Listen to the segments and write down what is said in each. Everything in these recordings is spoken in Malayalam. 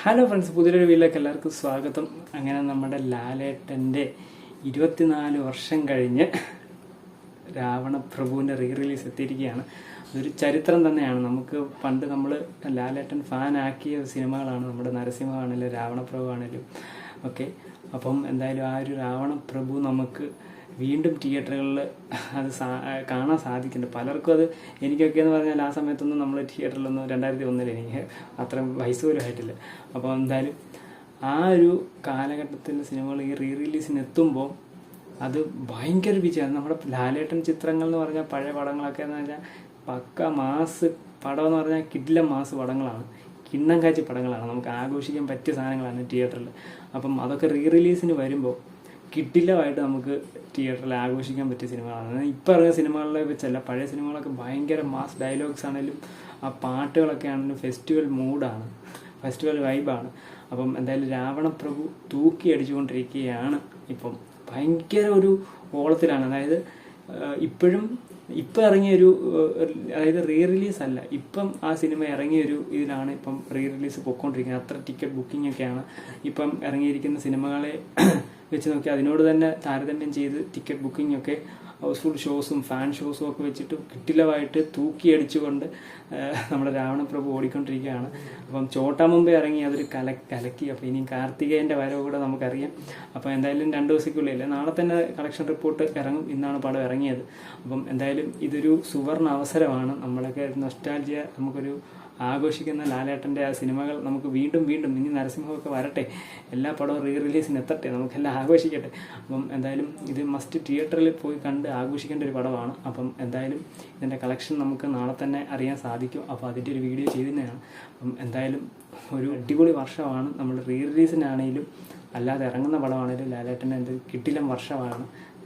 ഹലോ ഫ്രണ്ട്സ്, പുതിയൊരു വീട്ടിലേക്ക് എല്ലാവർക്കും സ്വാഗതം. അങ്ങനെ നമ്മുടെ ലാലേട്ടൻ്റെ 24 വർഷം കഴിഞ്ഞ് രാവണപ്രഭുവിൻ്റെ റിലീസ് എത്തിയിരിക്കുകയാണ്. അതൊരു ചരിത്രം തന്നെയാണ്. നമുക്ക് പണ്ട് നമ്മൾ ലാലേട്ടൻ ഫാൻ ആക്കിയ സിനിമകളാണ് നമ്മുടെ നരസിംഹ ആണെങ്കിലും രാവണപ്രഭു ആണെങ്കിലും ഒക്കെ. അപ്പം എന്തായാലും ആ ഒരു രാവണപ്രഭു നമുക്ക് വീണ്ടും തിയേറ്ററുകളിൽ അത് കാണാൻ സാധിക്കുന്നുണ്ട്. പലർക്കും അത്, എനിക്കൊക്കെ എന്ന് പറഞ്ഞാൽ ആ സമയത്തൊന്നും നമ്മൾ തിയേറ്ററിലൊന്നും 2001 എനിക്ക് അത്രയും വയസ്സ് പോലും ആയിട്ടില്ല. അപ്പോൾ എന്തായാലും ആ ഒരു കാലഘട്ടത്തിൽ സിനിമകൾ ഈ റിലീസിന് എത്തുമ്പോൾ അത് ഭയങ്കര വിജയമാണ്. നമ്മുടെ ലാലേട്ടൻ ചിത്രങ്ങൾ എന്ന് പറഞ്ഞാൽ പഴയ പടങ്ങളൊക്കെ എന്ന് പറഞ്ഞാൽ പക്ക മാസ് പടം എന്ന് പറഞ്ഞാൽ കിടിലം മാസ് പടങ്ങളാണ്, കിണ്ണം കാച്ചി പടങ്ങളാണ്, നമുക്ക് ആഘോഷിക്കാൻ പറ്റിയ സാധനങ്ങളാണ് തിയേറ്ററിൽ. അപ്പം അതൊക്കെ റിലീസിന് വരുമ്പോൾ കിടിലമായിട്ട് നമുക്ക് തിയേറ്ററിൽ ആഘോഷിക്കാൻ പറ്റിയ സിനിമകളാണ്. ഇപ്പോൾ ഇറങ്ങിയ സിനിമകളിലെ വെച്ചല്ല, പഴയ സിനിമകളൊക്കെ ഭയങ്കര മാസ് ഡയലോഗ്സ് ആണെങ്കിലും ആ പാട്ടുകളൊക്കെ ആണെങ്കിലും ഫെസ്റ്റിവൽ മൂഡാണ്, ഫെസ്റ്റിവൽ വൈബാണ്. അപ്പം എന്തായാലും രാവണപ്രഭു തൂക്കി അടിച്ചുകൊണ്ടിരിക്കുകയാണ്. ഇപ്പം ഭയങ്കര ഒരു ഓളത്തിലാണ്. അതായത് ഇപ്പം ഇറങ്ങിയൊരു, അതായത് റിലീസ് അല്ല, ഇപ്പം ആ സിനിമ ഇറങ്ങിയൊരു ഇതിലാണ് ഇപ്പം റിലീസ് പൊയ്ക്കൊണ്ടിരിക്കുന്നത്. അത്ര ടിക്കറ്റ് ബുക്കിംഗ് ഒക്കെയാണ് ഇപ്പം ഇറങ്ങിയിരിക്കുന്ന സിനിമകളെ വെച്ച് നോക്കി അതിനോട് തന്നെ താരതമ്യം ചെയ്ത് ടിക്കറ്റ് ബുക്കിംഗ് ഒക്കെ ഹൗസ്ഫുൾ ഷോസും ഫാൻ ഷോസും ഒക്കെ വെച്ചിട്ട് കിട്ടിലമായിട്ട് തൂക്കിയടിച്ചുകൊണ്ട് നമ്മുടെ രാവണപ്രഭു ഓടിക്കൊണ്ടിരിക്കുകയാണ്. അപ്പം ചോട്ടാ മുമ്പേ ഇറങ്ങി അതൊരു കലക്കി. അപ്പോൾ ഇനി കാർത്തികേയൻ്റെ വരവ് കൂടെ നമുക്കറിയാം. അപ്പോൾ എന്തായാലും 2 ദിവസത്തേക്കുള്ളിൽ നാളെ തന്നെ കളക്ഷൻ റിപ്പോർട്ട് ഇറങ്ങും. ഇന്നാണ് പടം ഇറങ്ങിയത്. അപ്പം എന്തായാലും ഇതൊരു സുവർണ അവസരമാണ്. നമ്മളൊക്കെ നൊസ്റ്റാൾജിയ നമുക്കൊരു ആഘോഷിക്കുന്ന ലാലേട്ടൻ്റെ ആ സിനിമകൾ നമുക്ക് വീണ്ടും ഇനി നരസിംഹമൊക്കെ വരട്ടെ, എല്ലാ പടവും റിലീസിന് എത്തട്ടെ, നമുക്കെല്ലാം ആഘോഷിക്കട്ടെ. അപ്പം എന്തായാലും ഇത് മസ്റ്റ് തിയേറ്ററിൽ പോയി കണ്ട് ആഘോഷിക്കേണ്ട ഒരു പടമാണ്. അപ്പം എന്തായാലും ഇതിൻ്റെ കളക്ഷൻ നമുക്ക് നാളെ തന്നെ അറിയാൻ സാധിക്കും. അപ്പോൾ അതിൻ്റെ ഒരു വീഡിയോ ചെയ്തതാണ്. അപ്പം എന്തായാലും ഒരു അടിപൊളി വർഷമാണ്. നമ്മൾ റിലീസിനാണെങ്കിലും അല്ലാതെ ഇറങ്ങുന്ന പടമാണെങ്കിലും ലാലേട്ടൻ്റെ എന്ത് കിടിലം വർഷമാണ്.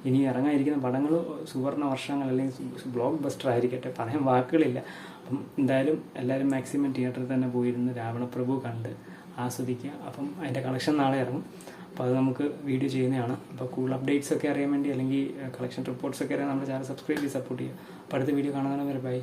ഇനി ഇറങ്ങാനിരിക്കുന്ന പടങ്ങൾ സുവർണ വർഷങ്ങൾ അല്ലെങ്കിൽ ബ്ലോക്ക് ബസ്റ്റർ ആയിരിക്കട്ടെ, പറയാൻ വാക്കുകളില്ല. അപ്പം എന്തായാലും എല്ലാവരും മാക്സിമം തിയേറ്ററിൽ തന്നെ പോയിരുന്ന് രാവണപ്രഭു കണ്ട് ആസ്വദിക്കുക. അപ്പം അതിൻ്റെ കളക്ഷൻ നാളെ ഇറങ്ങും. അപ്പോൾ അത് നമുക്ക് വീഡിയോ ചെയ്യുന്നതാണ്. അപ്പോൾ കൂടുതൽ അപ്ഡേറ്റ്സ് ഒക്കെ അറിയാൻ വേണ്ടി അല്ലെങ്കിൽ കളക്ഷൻ റിപ്പോർട്ട്സ് ഒക്കെ അറിയാൻ നമ്മുടെ ചാനൽ സബ്സ്ക്രൈബ് ചെയ്ത് സപ്പോർട്ട് ചെയ്യുക. അപ്പോൾ അടുത്ത വീഡിയോ കാണുന്നതിന് വരെ ബൈ.